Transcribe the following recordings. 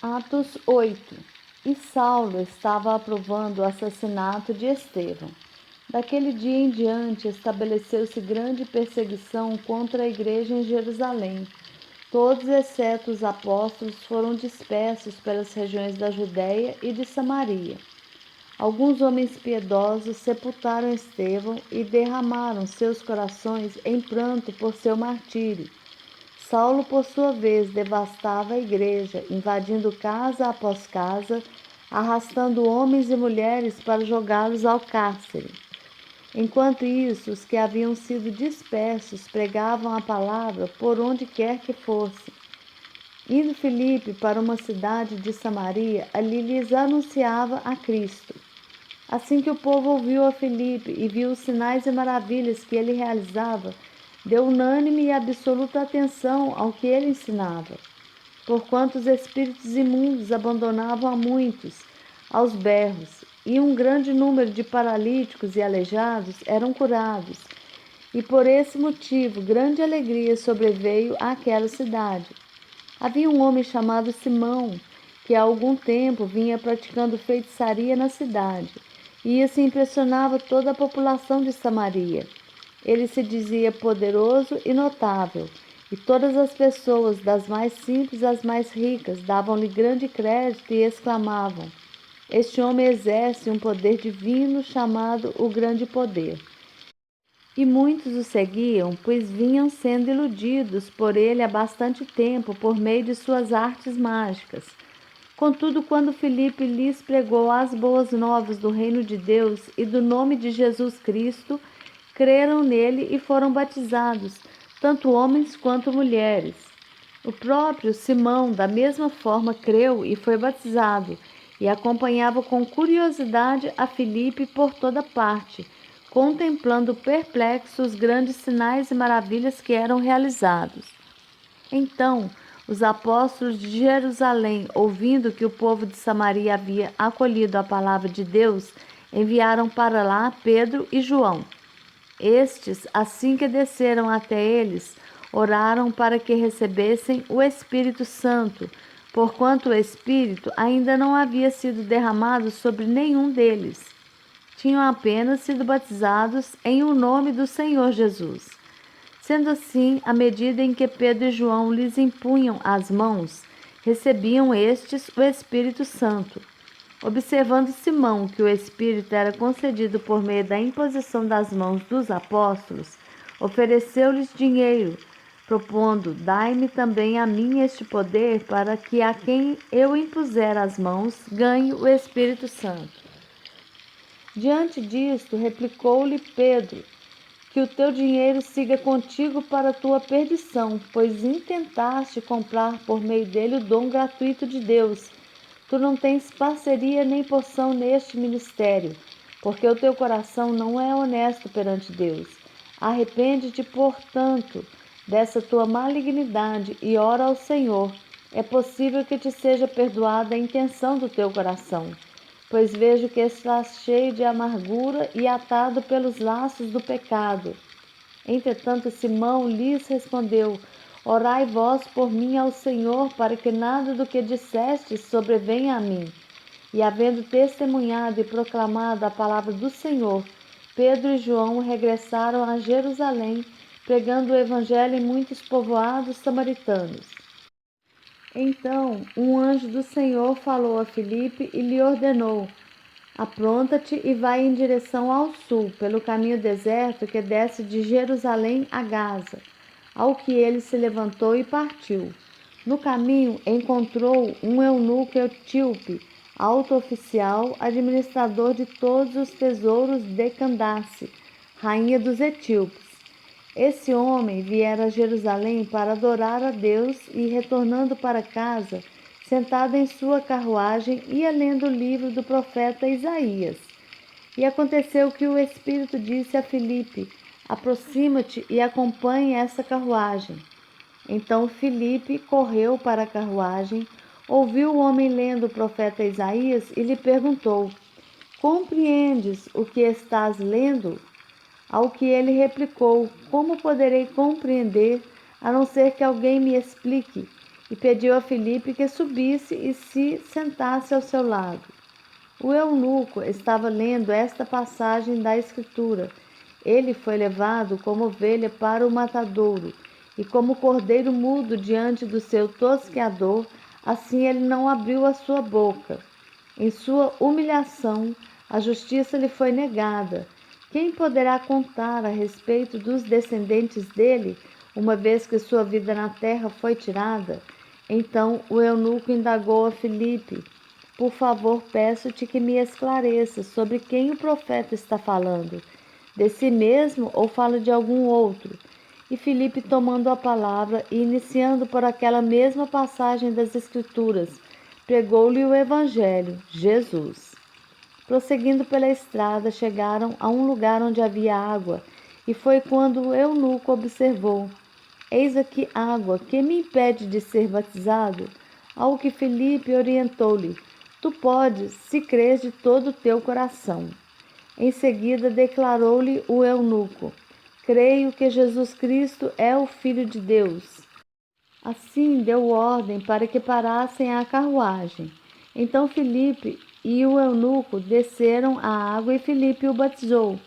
Atos 8. E Saulo estava aprovando o assassinato de Estevão. Daquele dia em diante estabeleceu-se grande perseguição contra a igreja em Jerusalém. Todos, exceto os apóstolos, foram dispersos pelas regiões da Judéia e de Samaria. Alguns homens piedosos sepultaram Estevão e derramaram seus corações em pranto por seu martírio. Saulo, por sua vez, devastava a igreja, invadindo casa após casa, arrastando homens e mulheres para jogá-los ao cárcere. Enquanto isso, os que haviam sido dispersos pregavam a palavra por onde quer que fosse. Indo Filipe para uma cidade de Samaria, ali lhes anunciava a Cristo. Assim que o povo ouviu a Filipe e viu os sinais e maravilhas que ele realizava, deu unânime e absoluta atenção ao que ele ensinava. Porquanto os espíritos imundos abandonavam a muitos, aos berros, e um grande número de paralíticos e aleijados eram curados. E por esse motivo grande alegria sobreveio àquela cidade. Havia um homem chamado Simão, que há algum tempo vinha praticando feitiçaria na cidade, e assim impressionava toda a população de Samaria. Ele se dizia poderoso e notável, e todas as pessoas, das mais simples às mais ricas, davam-lhe grande crédito e exclamavam: Este homem exerce um poder divino chamado o Grande Poder. E muitos o seguiam, pois vinham sendo iludidos por ele há bastante tempo por meio de suas artes mágicas. Contudo, quando Filipe lhes pregou as boas novas do reino de Deus e do nome de Jesus Cristo, creram nele e foram batizados, tanto homens quanto mulheres. O próprio Simão, da mesma forma, creu e foi batizado, e acompanhava com curiosidade a Filipe por toda parte, contemplando perplexo os grandes sinais e maravilhas que eram realizados. Então, os apóstolos de Jerusalém, ouvindo que o povo de Samaria havia acolhido a palavra de Deus, enviaram para lá Pedro e João. Estes, assim que desceram até eles, oraram para que recebessem o Espírito Santo, porquanto o Espírito ainda não havia sido derramado sobre nenhum deles. Tinham apenas sido batizados em o nome do Senhor Jesus. Sendo assim, à medida em que Pedro e João lhes impunham as mãos, recebiam estes o Espírito Santo. Observando Simão que o Espírito era concedido por meio da imposição das mãos dos apóstolos, ofereceu-lhes dinheiro, propondo: Dai-me também a mim este poder, para que a quem eu impuser as mãos ganhe o Espírito Santo. Diante disto, replicou-lhe Pedro: Que o teu dinheiro siga contigo para a tua perdição, pois intentaste comprar por meio dele o dom gratuito de Deus. Tu não tens parceria nem porção neste ministério, porque o teu coração não é honesto perante Deus. Arrepende-te, portanto, dessa tua malignidade e ora ao Senhor. É possível que te seja perdoada a intenção do teu coração, pois vejo que estás cheio de amargura e atado pelos laços do pecado. Entretanto, Simão lhes respondeu: Orai vós por mim ao Senhor, para que nada do que dissestes sobrevenha a mim. E havendo testemunhado e proclamado a palavra do Senhor, Pedro e João regressaram a Jerusalém, pregando o evangelho em muitos povoados samaritanos. Então, um anjo do Senhor falou a Filipe e lhe ordenou: Apronta-te e vai em direção ao sul, pelo caminho deserto que desce de Jerusalém a Gaza. Ao que ele se levantou e partiu. No caminho encontrou um eunuco etíope, alto oficial, administrador de todos os tesouros de Candace, rainha dos etíopes. Esse homem viera a Jerusalém para adorar a Deus e, retornando para casa, sentado em sua carruagem, ia lendo o livro do profeta Isaías. E aconteceu que o Espírito disse a Filipe: Aproxima-te e acompanhe essa carruagem. Então Filipe correu para a carruagem, ouviu o homem lendo o profeta Isaías e lhe perguntou: Compreendes o que estás lendo? Ao que ele replicou: Como poderei compreender, a não ser que alguém me explique? e pediu a Filipe que subisse e se sentasse ao seu lado. O eunuco estava lendo esta passagem da Escritura. Ele foi levado como ovelha para o matadouro, e como cordeiro mudo diante do seu tosqueador, assim ele não abriu a sua boca. Em sua humilhação, a justiça lhe foi negada. Quem poderá contar a respeito dos descendentes dele, uma vez que sua vida na terra foi tirada? Então o eunuco indagou a Filipe: por favor, peço-te que me esclareça sobre quem o profeta está falando. De si mesmo ou fala de algum outro? E Filipe, tomando a palavra e iniciando por aquela mesma passagem das Escrituras, pregou-lhe o Evangelho, Jesus. Prosseguindo pela estrada, chegaram a um lugar onde havia água, e foi quando o eunuco observou: eis aqui água, que me impede de ser batizado? Ao que Filipe orientou-lhe: tu podes, se crês de todo o teu coração. Em seguida declarou-lhe o eunuco: creio que Jesus Cristo é o Filho de Deus. Assim deu ordem para que parassem a carruagem. Então Filipe e o eunuco desceram à água e Filipe o batizou.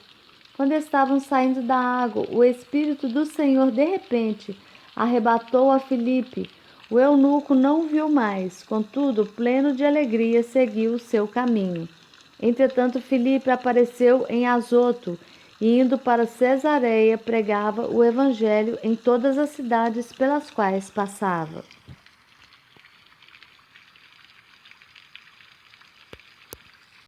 Quando estavam saindo da água, o Espírito do Senhor de repente arrebatou a Filipe. O eunuco não o viu mais, contudo, pleno de alegria, seguiu o seu caminho. Entretanto, Filipe apareceu em Azoto e, indo para Cesareia, pregava o evangelho em todas as cidades pelas quais passava.